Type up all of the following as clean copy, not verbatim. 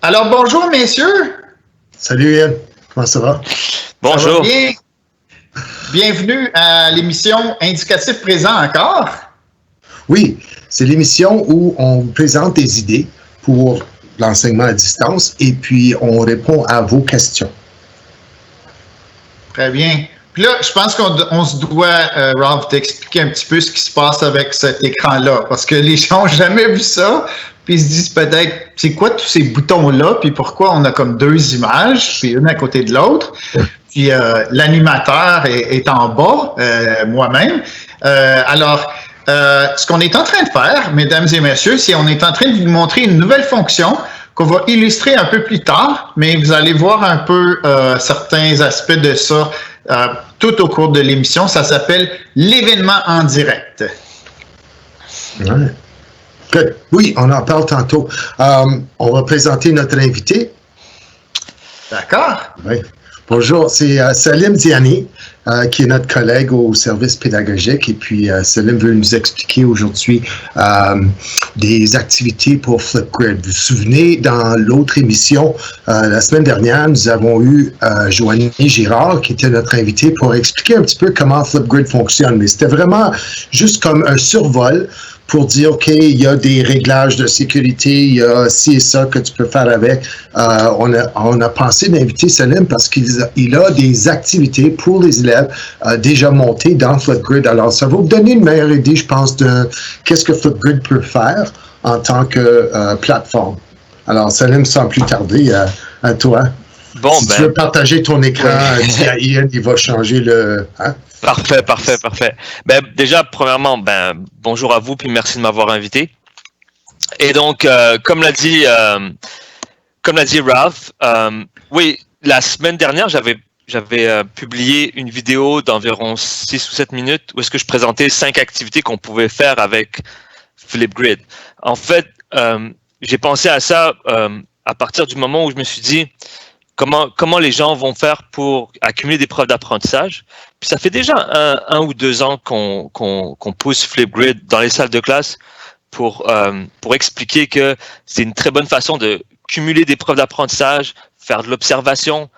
Alors, bonjour, messieurs. Salut, Ian. Comment ça va? Bonjour. Ça va bien? Bienvenue à l'émission Indicatif présent encore. Oui, c'est l'émission où on vous présente des idées pour l'enseignement à distance et puis on répond à vos questions. Très bien. Puis là, je pense qu'on se doit, Ralph, t'expliquer un petit peu ce qui se passe avec cet écran-là, parce que les gens n'ont jamais vu ça, puis ils se disent peut-être, c'est quoi tous ces boutons-là, puis pourquoi on a comme deux images, puis une à côté de l'autre. Puis l'animateur est en bas, moi-même. Alors, ce qu'on est en train de faire, mesdames et messieurs, c'est qu'on est en train de vous montrer une nouvelle fonction qu'on va illustrer un peu plus tard, mais vous allez voir un peu certains aspects de ça tout au cours de l'émission. Ça s'appelle l'événement en direct. Ouais. Good. Oui, on en parle tantôt. On va présenter notre invité. D'accord. Oui. Bonjour, c'est Salim Diani, qui est notre collègue au service pédagogique. Et puis, Salim veut nous expliquer aujourd'hui des activités pour Flipgrid. Vous vous souvenez, dans l'autre émission, la semaine dernière, nous avons eu Joanie Girard, qui était notre invitée, pour expliquer un petit peu comment Flipgrid fonctionne. Mais c'était vraiment juste comme un survol pour dire, OK, il y a des réglages de sécurité, il y a ci et ça que tu peux faire avec. On a pensé d'inviter Salim parce qu'il a des activités pour les élèves déjà montées dans Flipgrid. Alors, ça va vous donner une meilleure idée, je pense, de qu'est-ce que Flipgrid peut faire en tant que plateforme. Alors, Salim, sans plus tarder, à toi. Bon, si tu veux partager ton écran, dis à Ian, il va changer le... Hein? Parfait. Déjà, premièrement, bonjour à vous, puis merci de m'avoir invité. Et donc, comme l'a dit Ralph, oui, la semaine dernière, j'avais publié une vidéo d'environ 6 ou 7 minutes où est-ce que je présentais 5 activités qu'on pouvait faire avec Flipgrid. En fait, j'ai pensé à ça à partir du moment où je me suis dit comment les gens vont faire pour accumuler des preuves d'apprentissage. Puis ça fait déjà un ou 2 ans qu'on pousse Flipgrid dans les salles de classe pour expliquer que c'est une très bonne façon de cumuler des preuves d'apprentissage, faire de l'observation.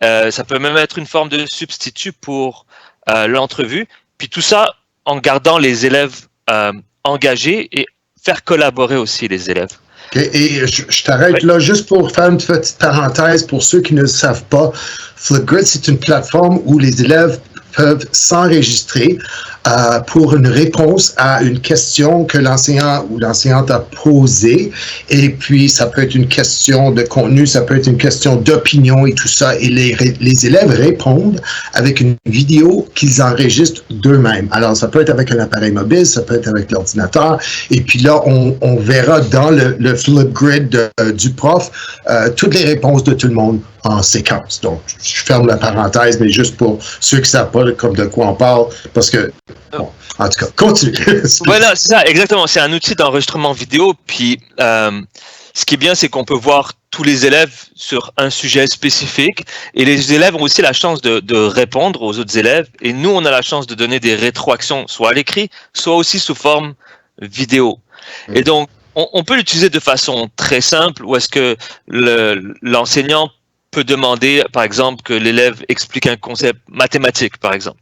Ça peut même être une forme de substitut pour l'entrevue. Puis tout ça en gardant les élèves engagés et faire collaborer aussi les élèves. Okay. Et je t'arrête là juste pour faire une petite parenthèse pour ceux qui ne le savent pas. Flipgrid, c'est une plateforme où les élèves peuvent s'enregistrer pour une réponse à une question que l'enseignant ou l'enseignante a posée. Et puis, ça peut être une question de contenu, ça peut être une question d'opinion et tout ça. Et les élèves répondent avec une vidéo qu'ils enregistrent d'eux-mêmes. Alors, ça peut être avec un appareil mobile, ça peut être avec l'ordinateur. Et puis là, on verra dans le Flipgrid du prof toutes les réponses de tout le monde en séquence. Donc, je ferme la parenthèse, mais juste pour ceux qui ne savent pas comme de quoi on parle, parce que, bon, en tout cas, continue. Voilà, c'est ça, exactement. C'est un outil d'enregistrement vidéo, puis ce qui est bien, c'est qu'on peut voir tous les élèves sur un sujet spécifique, et les élèves ont aussi la chance de répondre aux autres élèves, et nous, on a la chance de donner des rétroactions, soit à l'écrit, soit aussi sous forme vidéo. Et donc, on peut l'utiliser de façon très simple, où est-ce que l'enseignant peut demander, par exemple, que l'élève explique un concept mathématique, par exemple.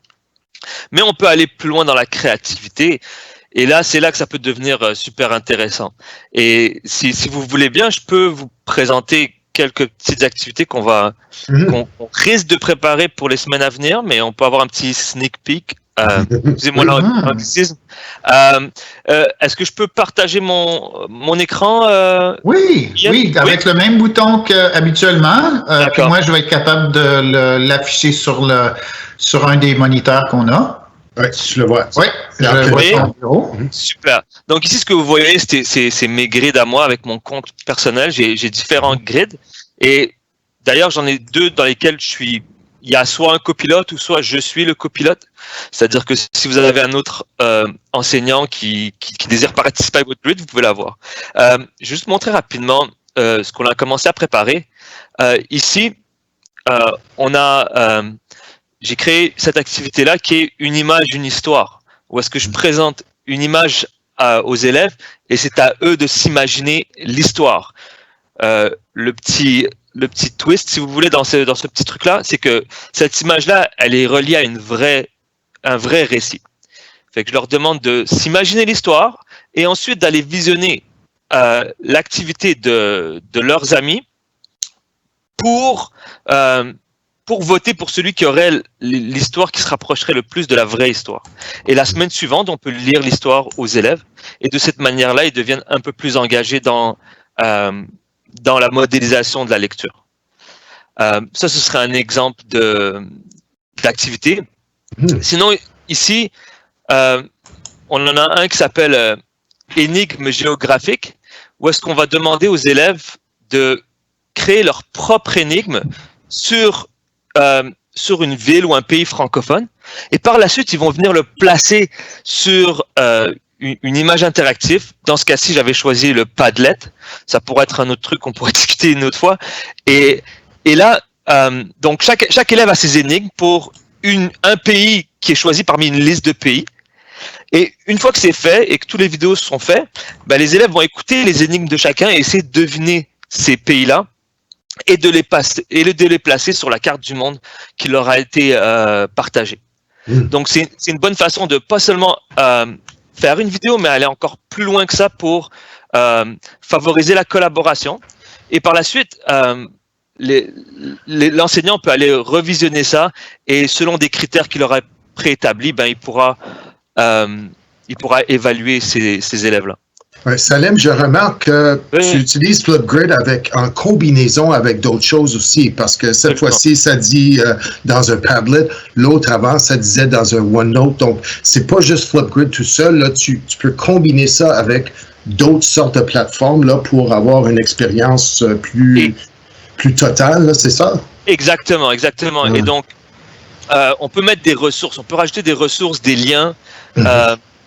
Mais on peut aller plus loin dans la créativité, et là, c'est là que ça peut devenir super intéressant. Et si vous voulez bien, je peux vous présenter quelques petites activités qu'on risque de préparer pour les semaines à venir, mais on peut avoir un petit sneak peek. Excusez-moi l'anglicisme. Est-ce que je peux partager mon écran? Oui, avec le même bouton qu'habituellement. Puis moi, je vais être capable de l'afficher sur un des moniteurs qu'on a. Oui, je le vois. Oui, je le vois sur mon bureau. Super. Donc ici, ce que vous voyez, c'est mes grids à moi avec mon compte personnel. J'ai différents grids. Et d'ailleurs, j'en ai 2 dans lesquels il y a soit un copilote ou soit je suis le copilote. C'est-à-dire que si vous avez un autre enseignant qui désire participer à votre grid, vous pouvez l'avoir. Je vais juste montrer rapidement ce qu'on a commencé à préparer. Ici, j'ai créé cette activité-là qui est une image, une histoire, où est-ce que je présente une image aux élèves et c'est à eux de s'imaginer l'histoire. le petit twist, si vous voulez, dans ce petit truc-là, c'est que cette image-là, elle est reliée à un vrai récit. Fait que je leur demande de s'imaginer l'histoire et ensuite d'aller visionner l'activité de leurs amis pour voter pour celui qui aurait l'histoire qui se rapprocherait le plus de la vraie histoire. Et la semaine suivante, on peut lire l'histoire aux élèves et de cette manière-là, ils deviennent un peu plus engagés dans la modélisation de la lecture. Ça, ce serait un exemple d'activité. Sinon, ici, on en a un qui s'appelle énigme géographique, où est-ce qu'on va demander aux élèves de créer leur propre énigme sur une ville ou un pays francophone. Et par la suite, ils vont venir le placer sur une image interactive. Dans ce cas-ci, j'avais choisi le Padlet. Ça pourrait être un autre truc qu'on pourrait discuter une autre fois. Et là, donc chaque élève a ses énigmes pour un pays qui est choisi parmi une liste de pays. Et une fois que c'est fait et que toutes les vidéos sont faites, ben les élèves vont écouter les énigmes de chacun et essayer de deviner ces pays-là et de les placer sur la carte du monde qui leur a été partagée. Donc c'est une bonne façon de pas seulement faire une vidéo, mais aller encore plus loin que ça pour favoriser la collaboration. Et par la suite, l'enseignant peut aller revisionner ça et selon des critères qu'il aura préétablis, ben il pourra évaluer ces élèves-là. Ouais, Salim, je remarque que tu utilises Flipgrid en combinaison avec d'autres choses aussi, parce que cette fois-ci, ça dit dans un Padlet, l'autre avant, ça disait dans un OneNote. Donc, c'est pas juste Flipgrid tout seul. Là, tu peux combiner ça avec d'autres sortes de plateformes là, pour avoir une expérience plus totale, c'est ça? Exactement. Et donc, on peut mettre des ressources, on peut rajouter des ressources, des liens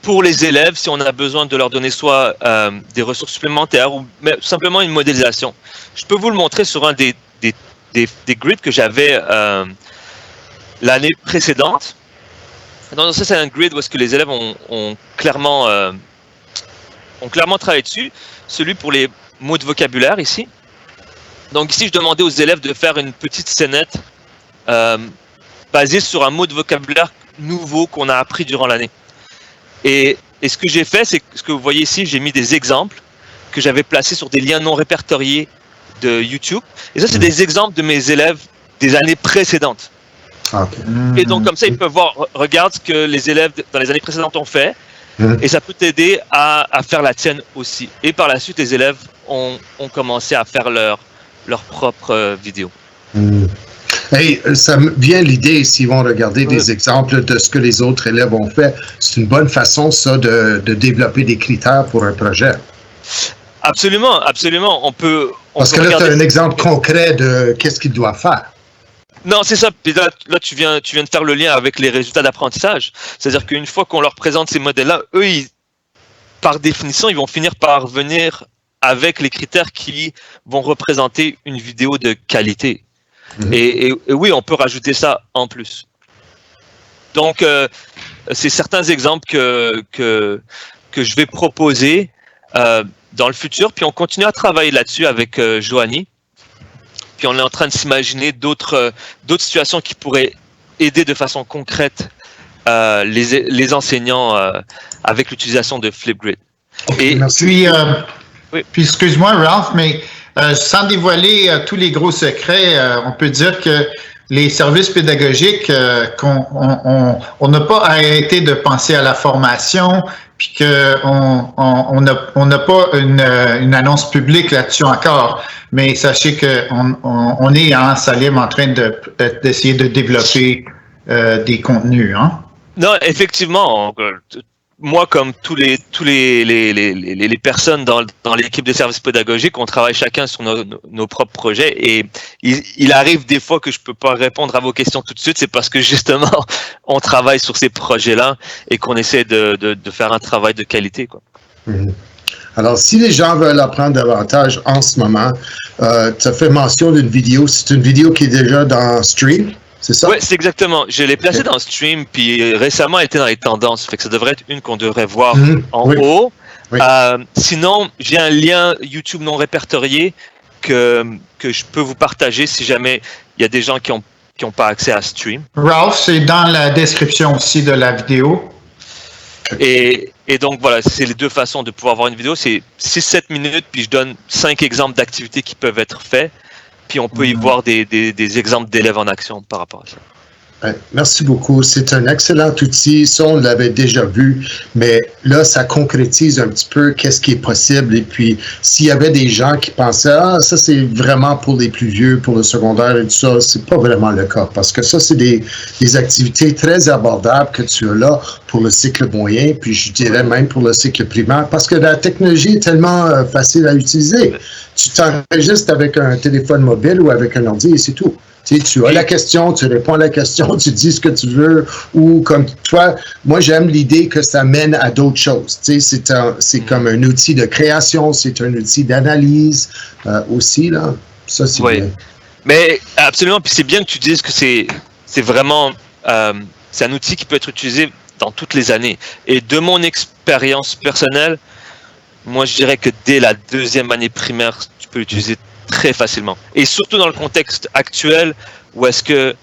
pour les élèves si on a besoin de leur donner soit des ressources supplémentaires ou simplement une modélisation. Je peux vous le montrer sur un des grids que j'avais l'année précédente. Donc, ça, c'est un grid où est-ce que les élèves ont clairement travaillé dessus. Celui pour les mots de vocabulaire ici. Donc ici, je demandais aux élèves de faire une petite scénette basée sur un mot de vocabulaire nouveau qu'on a appris durant l'année. Et ce que j'ai fait, c'est ce que vous voyez ici, j'ai mis des exemples que j'avais placés sur des liens non répertoriés de YouTube. Et ça, c'est des exemples de mes élèves des années précédentes. Okay. Et donc, comme ça, ils peuvent voir, regarde ce que les élèves dans les années précédentes ont fait. Et ça peut t'aider à faire la tienne aussi. Et par la suite, les élèves ont commencé à faire leur propre vidéo. Hey, ça me vient l'idée, s'ils vont regarder des exemples de ce que les autres élèves ont fait, c'est une bonne façon, ça, de développer des critères pour un projet. Absolument. Parce que là, tu as un exemple concret de qu'est-ce qu'ils doivent faire. Non, c'est ça. Puis là, tu viens de faire le lien avec les résultats d'apprentissage. C'est-à-dire qu'une fois qu'on leur présente ces modèles-là, eux, par définition, ils vont finir par venir avec les critères qui vont représenter une vidéo de qualité. Et oui, on peut rajouter ça en plus. Donc, c'est certains exemples que je vais proposer dans le futur. Puis on continue à travailler là-dessus avec Joanie. Puis on est en train de s'imaginer d'autres situations qui pourraient aider de façon concrète les enseignants avec l'utilisation de Flipgrid. Et puis excuse-moi Ralph, mais sans dévoiler tous les gros secrets, on peut dire que les services pédagogiques, on n'a pas arrêté de penser à la formation, puis qu'on n'a pas une annonce publique là-dessus encore. Mais sachez qu'on est en Salim en train d'essayer de développer des contenus. Hein? Non, effectivement. Moi, comme tous les personnes dans l'équipe de services pédagogiques, on travaille chacun sur nos propres projets et il arrive des fois que je peux pas répondre à vos questions tout de suite. C'est parce que justement, on travaille sur ces projets-là et qu'on essaie de faire un travail de qualité, quoi. Alors, si les gens veulent apprendre davantage en ce moment, tu as fait mention d'une vidéo. C'est une vidéo qui est déjà dans Stream. C'est ça? Oui, c'est exactement. Je l'ai placée dans Stream, puis récemment, elle était dans les tendances. Fait que ça devrait être une qu'on devrait voir en haut. Oui. Sinon, j'ai un lien YouTube non répertorié que je peux vous partager si jamais il y a des gens qui ont pas accès à Stream. Ralph, c'est dans la description aussi de la vidéo. Et donc voilà, c'est les deux façons de pouvoir voir une vidéo. C'est 6-7 minutes, puis je donne 5 exemples d'activités qui peuvent être faites. Puis on peut y voir des exemples d'élèves en action par rapport à ça. Merci beaucoup. C'est un excellent outil. Ça, on l'avait déjà vu, mais là, ça concrétise un petit peu qu'est-ce qui est possible. Et puis, s'il y avait des gens qui pensaient, ça, c'est vraiment pour les plus vieux, pour le secondaire et tout ça, c'est pas vraiment le cas. Parce que ça, c'est des activités très abordables que tu as là pour le cycle moyen, puis je dirais même pour le cycle primaire, parce que la technologie est tellement facile à utiliser. Tu t'enregistres avec un téléphone mobile ou avec un ordi et c'est tout. Tu as la question, tu réponds à la question, tu dis ce que tu veux, ou comme toi, moi j'aime l'idée que ça mène à d'autres choses. C'est comme un outil de création, c'est un outil d'analyse aussi, là. Ça, c'est bien. Mais absolument, puis c'est bien que tu dises que c'est vraiment, c'est un outil qui peut être utilisé dans toutes les années. Et de mon expérience personnelle, moi je dirais que dès la 2e année primaire, tu peux l'utiliser très facilement. Et surtout dans le contexte actuel où est-ce que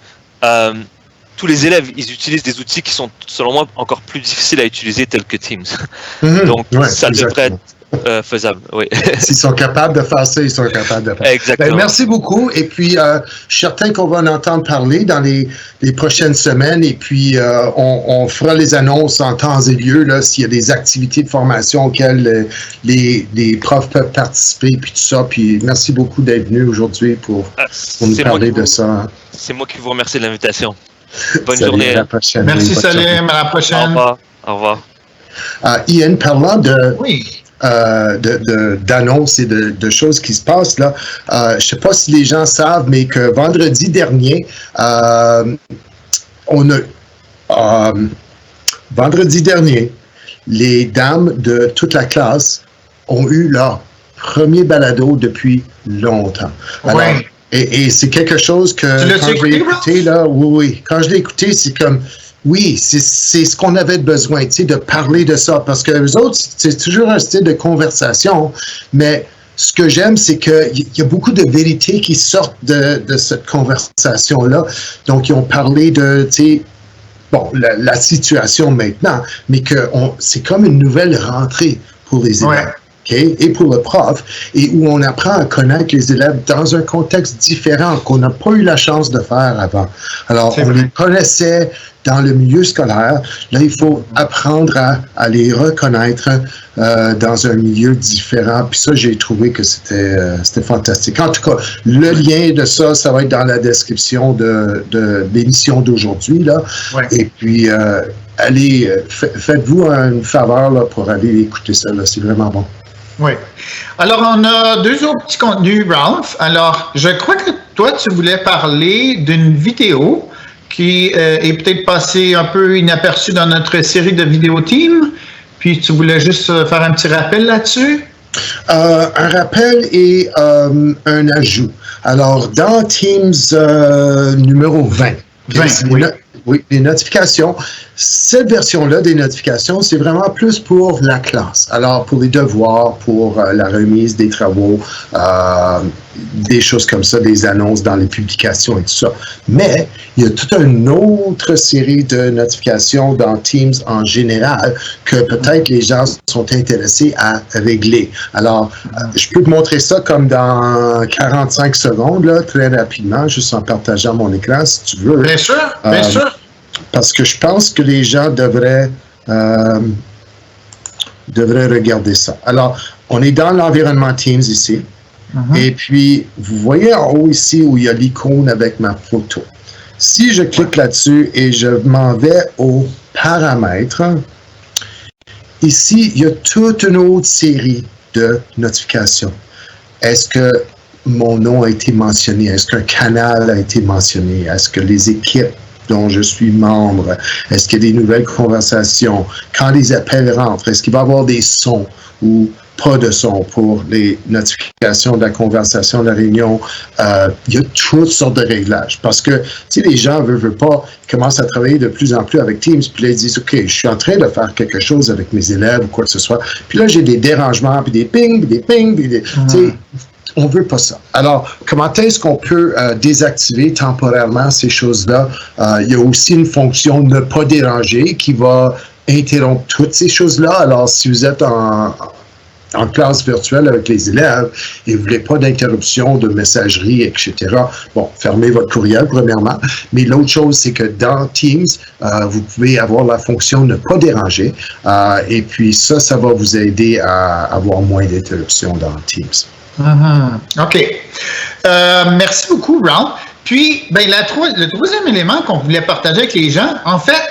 tous les élèves, ils utilisent des outils qui sont, selon moi, encore plus difficiles à utiliser tels que Teams. Donc, ça devrait être faisable, oui. S'ils sont capables de faire ça, ils sont capables de faire ça. Exactement. Merci beaucoup. Et puis, je suis certain qu'on va en entendre parler dans les prochaines semaines. Et puis, on fera les annonces en temps et lieu, là, s'il y a des activités de formation auxquelles les profs peuvent participer, puis tout ça. Puis, merci beaucoup d'être venu aujourd'hui pour nous parler de ça. C'est moi qui vous remercie de l'invitation. Bonne Salut, journée. À la prochaine. Merci, Salim. À la prochaine. Au revoir. Au revoir. Ian, parlant de... Oui. d'annonces et de choses qui se passent là. Je ne sais pas si les gens savent, mais que vendredi dernier, les dames de toute la classe ont eu leur premier balado depuis longtemps. Alors, ouais. Et c'est quelque chose que quand je l'ai écouté, là, oui, quand je l'ai écouté, c'est comme oui, c'est ce qu'on avait besoin, tu sais, de parler de ça, parce que les autres, c'est toujours un style de conversation, mais ce que j'aime, c'est qu'il y a beaucoup de vérités qui sortent de cette conversation-là. Donc, ils ont parlé de, tu sais, bon, la situation maintenant, mais que c'est comme une nouvelle rentrée pour les élèves. Ouais. Okay? Et pour le prof, et où on apprend à connaître les élèves dans un contexte différent qu'on n'a pas eu la chance de faire avant. Alors, on les connaissait dans le milieu scolaire. Là, il faut apprendre à les reconnaître dans un milieu différent. Puis ça, j'ai trouvé que c'était fantastique. En tout cas, le lien de ça, ça va être dans la description de l'émission d'aujourd'hui, là. Ouais. Et puis, allez, faites-vous une faveur là, pour aller écouter ça. Là. C'est vraiment bon. Oui. Alors, on a 2 autres petits contenus, Ralph. Alors, je crois que toi, tu voulais parler d'une vidéo qui est peut-être passée un peu inaperçue dans notre série de vidéos Team. Puis, tu voulais juste faire un petit rappel là-dessus? Un rappel et un ajout. Alors, dans Teams numéro 20, oui, les notifications. Cette version-là des notifications, c'est vraiment plus pour la classe. Alors, pour les devoirs, pour la remise des travaux, des choses comme ça, des annonces dans les publications et tout ça. Mais, il y a toute une autre série de notifications dans Teams en général que peut-être les gens sont intéressés à régler. Alors, je peux te montrer ça comme dans 45 secondes, là, très rapidement, juste en partageant mon écran, si tu veux. Bien sûr, bien sûr. Parce que je pense que les gens devraient regarder ça. Alors, on est dans l'environnement Teams ici. Et puis, vous voyez en haut ici où il y a l'icône avec ma photo. Si je clique là-dessus et je m'en vais aux paramètres, ici, il y a toute une autre série de notifications. Est-ce que mon nom a été mentionné? Est-ce qu'un canal a été mentionné? Est-ce que les équipes dont je suis membre, est-ce qu'il y a des nouvelles conversations? Quand les appels rentrent, est-ce qu'il va y avoir des sons ou pas de son pour les notifications de la conversation, de la réunion? Il y a toutes sortes de réglages parce que, tu sais, les gens veulent pas, commencent à travailler de plus en plus avec Teams, puis là, ils disent, OK, je suis en train de faire quelque chose avec mes élèves ou quoi que ce soit, puis là, j'ai des dérangements, puis des pings, puis des pings, puis des, tu sais, on veut pas ça. Alors, comment est-ce qu'on peut désactiver temporairement ces choses-là? Il y a aussi une fonction ne pas déranger qui va interrompre toutes ces choses-là. Alors, si vous êtes en classe virtuelle avec les élèves et vous voulez pas d'interruption de messagerie, etc., bon, fermez votre courriel premièrement. Mais l'autre chose, c'est que dans Teams, vous pouvez avoir la fonction ne pas déranger. Et puis ça va vous aider à avoir moins d'interruptions dans Teams. OK. Merci beaucoup, Ralph. Puis, le troisième élément qu'on voulait partager avec les gens, en fait,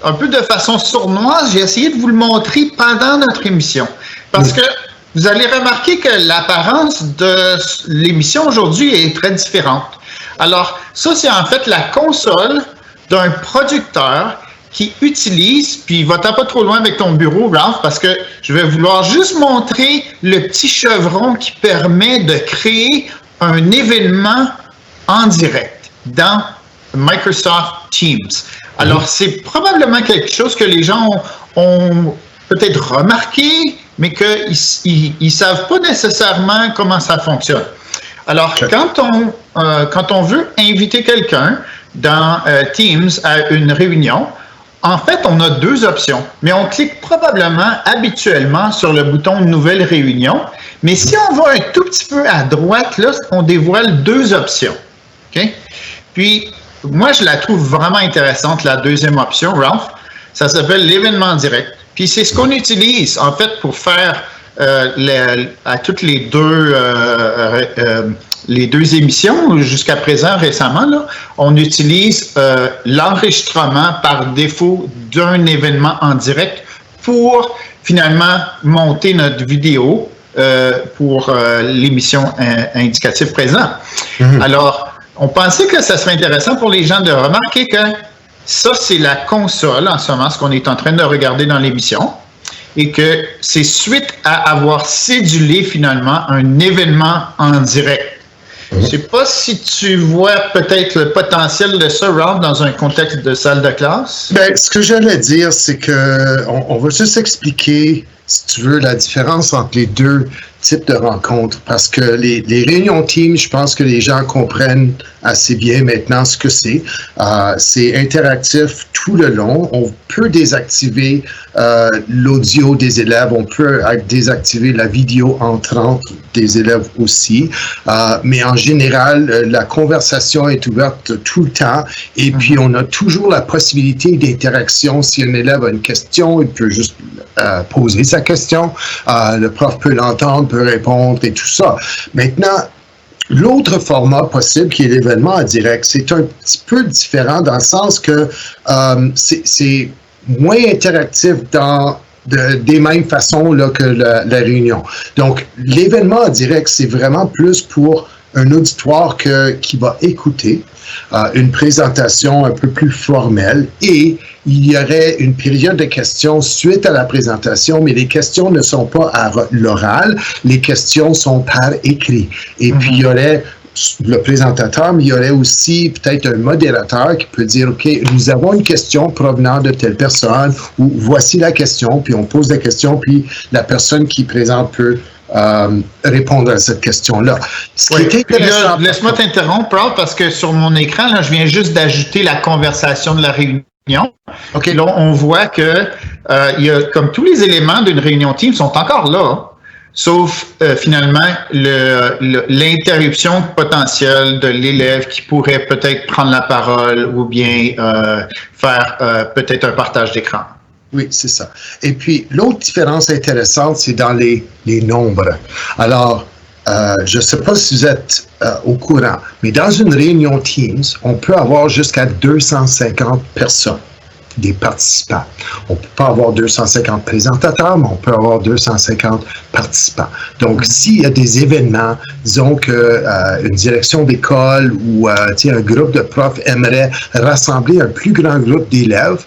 un peu de façon sournoise, j'ai essayé de vous le montrer pendant notre émission. Parce que vous allez remarquer que l'apparence de l'émission aujourd'hui est très différente. Alors, ça, c'est en fait la console d'un producteur qui utilise, puis va-t'en pas trop loin avec ton bureau, Ralph, parce que je vais vouloir juste montrer le petit chevron qui permet de créer un événement en direct dans Microsoft Teams. Alors, c'est probablement quelque chose que les gens ont peut-être remarqué, mais qu'ils ne savent pas nécessairement comment ça fonctionne. Alors, quand on veut inviter quelqu'un dans Teams à une réunion, en fait, on a deux options, mais on clique probablement habituellement sur le bouton « Nouvelle réunion », mais si on va un tout petit peu à droite, là, on dévoile deux options. Okay? Puis, moi, je la trouve vraiment intéressante, la deuxième option, Ralph. Ça s'appelle l'événement direct. Puis c'est ce qu'on utilise, en fait, pour faire à toutes les deux émissions, jusqu'à présent, récemment, là, on utilise l'enregistrement par défaut d'un événement en direct pour, finalement, monter notre vidéo pour l'émission indicative présent. Alors, on pensait que ça serait intéressant pour les gens de remarquer que ça, c'est la console, en ce moment, ce qu'on est en train de regarder dans l'émission, et que c'est suite à avoir cédulé, finalement, un événement en direct. Je ne sais pas si tu vois peut-être le potentiel de ça, Ralph, dans un contexte de salle de classe. Bien, ce que j'allais dire, c'est que on va juste expliquer, si tu veux, la différence entre les deux types de rencontres. Parce que les réunions Teams, je pense que les gens comprennent assez bien maintenant ce que c'est. C'est interactif tout le long. On peut désactiver l'audio des élèves. On peut désactiver la vidéo entrante des élèves aussi. Mais en général, la conversation est ouverte tout le temps. Et puis, on a toujours la possibilité d'interaction. Si un élève a une question, il peut juste poser sa question. Le prof peut l'entendre, peut répondre et tout ça. Maintenant, l'autre format possible, qui est l'événement en direct, c'est un petit peu différent dans le sens que c'est moins interactif des mêmes façons là, que la réunion. Donc, l'événement en direct, c'est vraiment plus pour un auditoire qui va écouter une présentation un peu plus formelle et il y aurait une période de questions suite à la présentation, mais les questions ne sont pas à l'oral, les questions sont par écrit. Et puis, il y aurait le présentateur, mais il y aurait aussi peut-être un modérateur qui peut dire, OK, nous avons une question provenant de telle personne, ou voici la question, puis on pose la question, puis la personne qui présente peut répondre à cette question-là. Laisse-moi t'interrompre, Ralph, parce que sur mon écran, là, je viens juste d'ajouter la conversation de la réunion. Okay. Là, on voit que comme tous les éléments d'une réunion Teams sont encore là, sauf finalement l'interruption potentielle de l'élève qui pourrait peut-être prendre la parole ou bien faire peut-être un partage d'écran. Oui, c'est ça. Et puis, l'autre différence intéressante, c'est dans les nombres. Alors, je ne sais pas si vous êtes au courant, mais dans une réunion Teams, on peut avoir jusqu'à 250 personnes, des participants. On ne peut pas avoir 250 présentateurs, mais on peut avoir 250 participants. Donc, s'il y a des événements, disons qu'une direction d'école ou un groupe de profs aimerait rassembler un plus grand groupe d'élèves,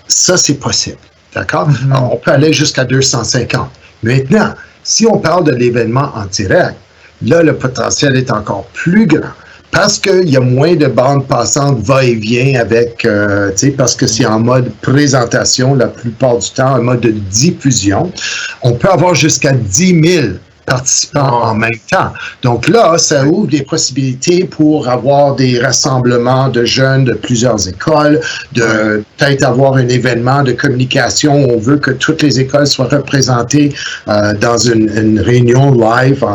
ça, c'est possible. D'accord? Alors, on peut aller jusqu'à 250. Maintenant, si on parle de l'événement en direct, là, le potentiel est encore plus grand. Parce qu'il y a moins de bandes passantes va-et-vient avec, parce que c'est en mode présentation la plupart du temps, en mode de diffusion, on peut avoir jusqu'à 10 000 participants en même temps. Donc là, ça ouvre des possibilités pour avoir des rassemblements de jeunes de plusieurs écoles, de peut-être avoir un événement de communication où on veut que toutes les écoles soient représentées dans une réunion live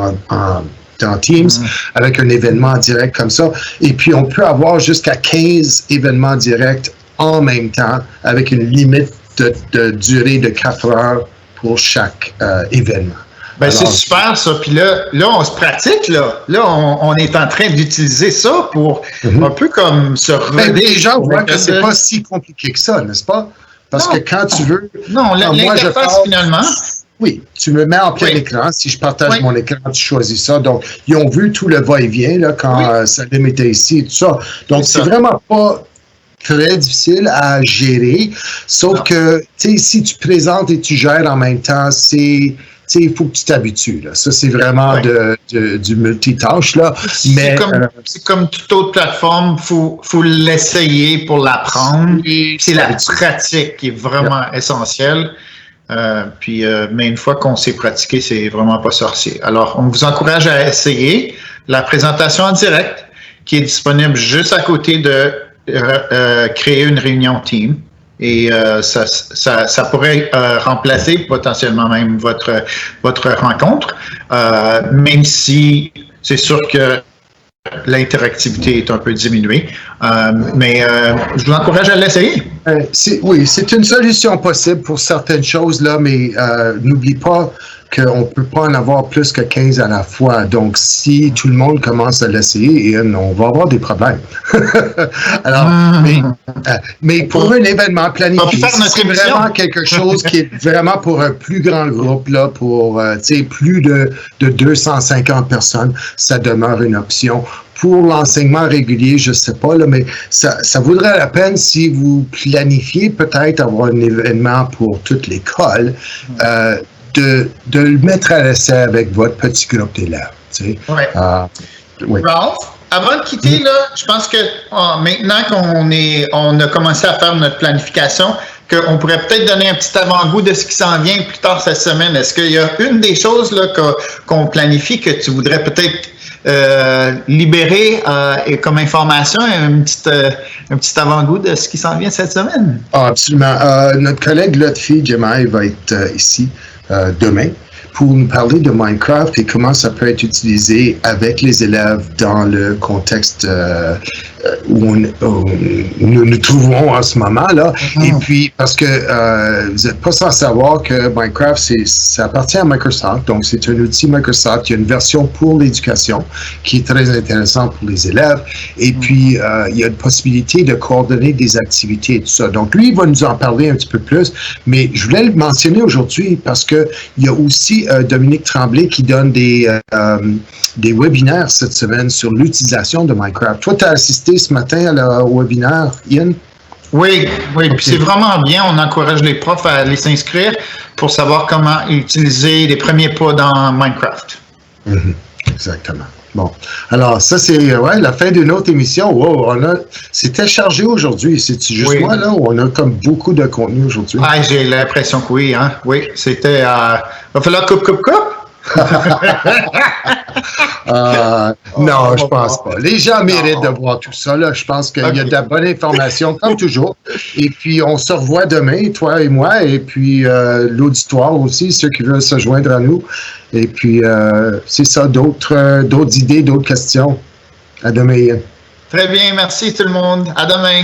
dans Teams, avec un événement direct comme ça. Et puis, on peut avoir jusqu'à 15 événements directs en même temps, avec une limite de durée de 4 heures pour chaque événement. Ben, c'est super, ça. Puis là, on se pratique, là. Là, on est en train d'utiliser ça pour un peu comme se redire. Les gens voient que c'est pas si compliqué que ça, n'est-ce pas? Parce que quand tu veux... Non, l'interface, finalement... Oui, tu me mets en plein écran. Si je partage mon écran, tu choisis ça. Donc, ils ont vu tout le va-et-vient là, quand Salim était ici et tout ça. Donc, c'est vraiment pas très difficile à gérer. Sauf que, tu sais, si tu présentes et tu gères en même temps, il faut que tu t'habitues. Là. Ça, c'est vraiment du multitâche. Là. Mais c'est comme toute autre plateforme, faut l'essayer pour l'apprendre. C'est la pratique qui est vraiment essentielle. Mais une fois qu'on s'est pratiqué, c'est vraiment pas sorcier. Alors, on vous encourage à essayer la présentation en direct qui est disponible juste à côté de créer une réunion Team. Et ça pourrait remplacer potentiellement même votre rencontre, même si c'est sûr que l'interactivité est un peu diminuée. Mais je vous encourage à l'essayer. Oui, c'est une solution possible pour certaines choses, là, mais n'oublie pas qu'on ne peut pas en avoir plus que 15 à la fois. Donc, si tout le monde commence à l'essayer, on va avoir des problèmes. Alors, mais pour un événement planifié, c'est vraiment quelque chose qui est vraiment pour un plus grand groupe, là, pour plus de 250 personnes, ça demeure une option. Pour l'enseignement régulier, je ne sais pas, là, mais ça vaudrait la peine si vous planifiez peut-être avoir un événement pour toute l'école, de le mettre à l'essai avec votre petit groupe d'élèves. Ralph, avant de quitter, là, je pense que maintenant qu'on a commencé à faire notre planification, qu'on pourrait peut-être donner un petit avant-goût de ce qui s'en vient plus tard cette semaine. Est-ce qu'il y a une des choses là, qu'on planifie que tu voudrais peut-être libérer comme information, un petit avant-goût de ce qui s'en vient cette semaine? Absolument. Notre collègue Lotfi Jemai va être ici demain pour nous parler de Minecraft et comment ça peut être utilisé avec les élèves dans le contexte où nous nous trouvons en ce moment-là. Et puis, parce que vous n'êtes pas sans savoir que Minecraft, ça appartient à Microsoft, donc c'est un outil Microsoft. Il y a une version pour l'éducation qui est très intéressante pour les élèves. Et puis, il y a une possibilité de coordonner des activités et tout ça. Donc, lui, il va nous en parler un petit peu plus, mais je voulais le mentionner aujourd'hui parce que il y a aussi Dominique Tremblay qui donne des webinaires cette semaine sur l'utilisation de Minecraft. Toi, tu as assisté ce matin au webinaire, Ian? Oui, okay. Puis c'est vraiment bien. On encourage les profs à aller s'inscrire pour savoir comment utiliser les premiers pas dans Minecraft. Exactement. Bon, alors ça c'est la fin d'une autre émission. Wow, c'était chargé aujourd'hui. C'est-tu juste moi là ou on a comme beaucoup de contenu aujourd'hui? Ah, j'ai l'impression que oui, hein. Oui, c'était. Va falloir coupe. Non, je pense pas. Les gens méritent de voir tout ça. Là. Je pense qu'il y a de la bonne information, comme toujours. Et puis, on se revoit demain, toi et moi, et puis l'auditoire aussi, ceux qui veulent se joindre à nous. Et puis, c'est ça, d'autres idées, d'autres questions. À demain. Très bien, merci tout le monde. À demain.